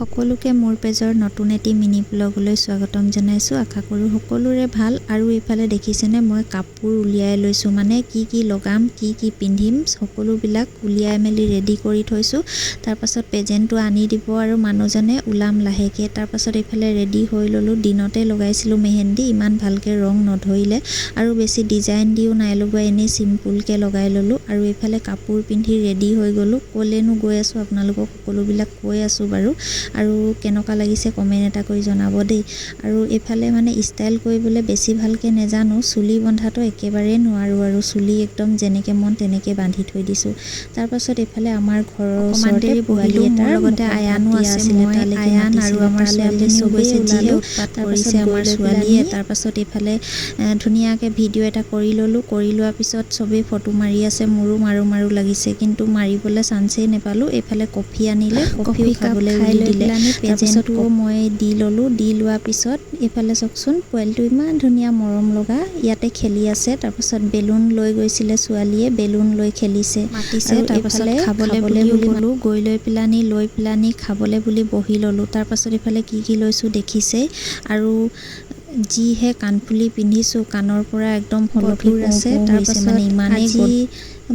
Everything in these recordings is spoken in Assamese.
সকলোকে মোৰ পেজৰ নতুন এটি মিনি ব্লগলৈ স্বাগতম জনাইছোঁ। আশা কৰোঁ সকলোৰে ভাল। আৰু এইফালে দেখিছেনে মই কাপোৰ উলিয়াই লৈছোঁ, মানে কি লগাম কি পিন্ধিম সকলোবিলাক উলিয়াই মেলি ৰেডি কৰি থৈছোঁ। তাৰপাছত প্ৰেজেণ্টটো আনি দিব আৰু মানুহজনে ওলাম লাহেকৈ। তাৰপাছত এইফালে ৰেডি হৈ ল'লোঁ। দিনতে লগাইছিলোঁ মেহেন্দি, ইমান ভালকৈ ৰং নধৰিলে আৰু বেছি ডিজাইন দিও নাই লগোৱা, এনেই চিম্পুলকৈ লগাই ল'লোঁ। আৰু এইফালে কাপোৰ পিন্ধি ৰেডি হৈ গ'লোঁ। ক'লেনো গৈ আছোঁ আপোনালোকক সকলোবিলাক কৈ আছোঁ বাৰু। আৰু কেনেকুৱা লাগিছে কমেণ্ট এটা কৰি জনাব দেই। আৰু এইফালে মানে ষ্টাইল কৰিবলৈ বেছি ভালকৈ নেজানো, চুলি বন্ধাটো একেবাৰে নোৱাৰোঁ আৰু চুলি একদম যেনেকৈ মন তেনেকৈ বান্ধি থৈ দিছোঁ। তাৰপাছত এইফালে আমাৰ ঘৰৰ ওচৰতে পোৱালি এটাৰ লগতে আয়ানো আছে, মই আয়ান আৰু আমাৰ ছোৱালীজনীও গৈছে, যিহে উৎপাত কৰিছে আমাৰ ছোৱালীয়ে। তাৰপাছত এইফালে ধুনীয়াকৈ ভিডিঅ' এটা কৰি ল'লোঁ। কৰি লোৱাৰ পিছত চবেই ফটো মাৰি আছে, মোৰো মাৰো লাগিছে, কিন্তু মাৰিবলৈ চান্সেই নাপালোঁ। এইফালে কফি আনিলে, কফি খাবলৈ দিলে। তাৰপিছতো মই দি ল'লোঁ। দি লোৱাৰ পিছত এইফালে চাওকচোন, পোৱালিটো ইমান ধুনীয়া মৰম লগা ইয়াতে খেলি আছে। তাৰপাছত বেলুন লৈ গৈছিলে ছোৱালীয়ে, বেলুন লৈ খেলিছে, মাতিছে। তাৰপাছত খাবলৈ বুলি গ'লোঁ, গৈ লৈ পেলানি খাবলৈ বুলি বহি ল'লোঁ। তাৰপাছত এইফালে কি লৈছোঁ দেখিছেই। আৰু যিহে কাণফুলি পিন্ধিছোঁ, কাণৰ পৰা একদম হলধুৰ আছে। তাৰপাছত মানে ইমানেই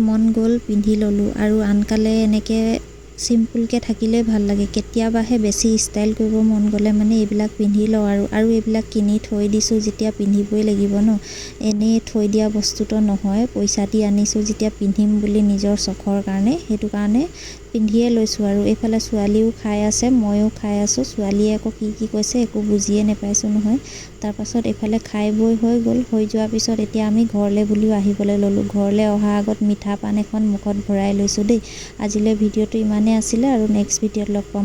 মন গ'ল পিন্ধি ল'লোঁ। আৰু আনকালে এনেকৈ চিম্পুলকৈ থাকিলে ভাল লাগে, কেতিয়াবাহে বেছি ষ্টাইল কৰিব মন গ'লে মানে এইবিলাক পিন্ধি লওঁ। আৰু এইবিলাক কিনি থৈ দিছোঁ যেতিয়া পিন্ধিবই লাগিব ন, এনেই থৈ দিয়া বস্তুটো নহয়, পইচা দি আনিছোঁ যেতিয়া পিন্ধিম বুলি নিজৰ চখৰ কাৰণে, সেইটো কাৰণে পিন্ধিয়ে লৈছোঁ। আৰু এইফালে ছোৱালীও খাই আছে, ময়ো খাই আছোঁ। ছোৱালীয়ে আকৌ কি কৈছে একো বুজিয়ে নাপাইছোঁ নহয়। তাৰপাছত এইফালে খাই বৈ হৈ গ'ল। হৈ যোৱাৰ পিছত এতিয়া আমি ঘৰলৈ বুলিও আহিবলৈ ল'লোঁ। ঘৰলৈ অহাৰ আগত মিঠা পান এখন মুখত ভৰাই লৈছোঁ দেই। আজিলৈ ভিডিঅ'টো ইমানেই আছিলে, আৰু নেক্সট ভিডিঅ'ত লগ পাম।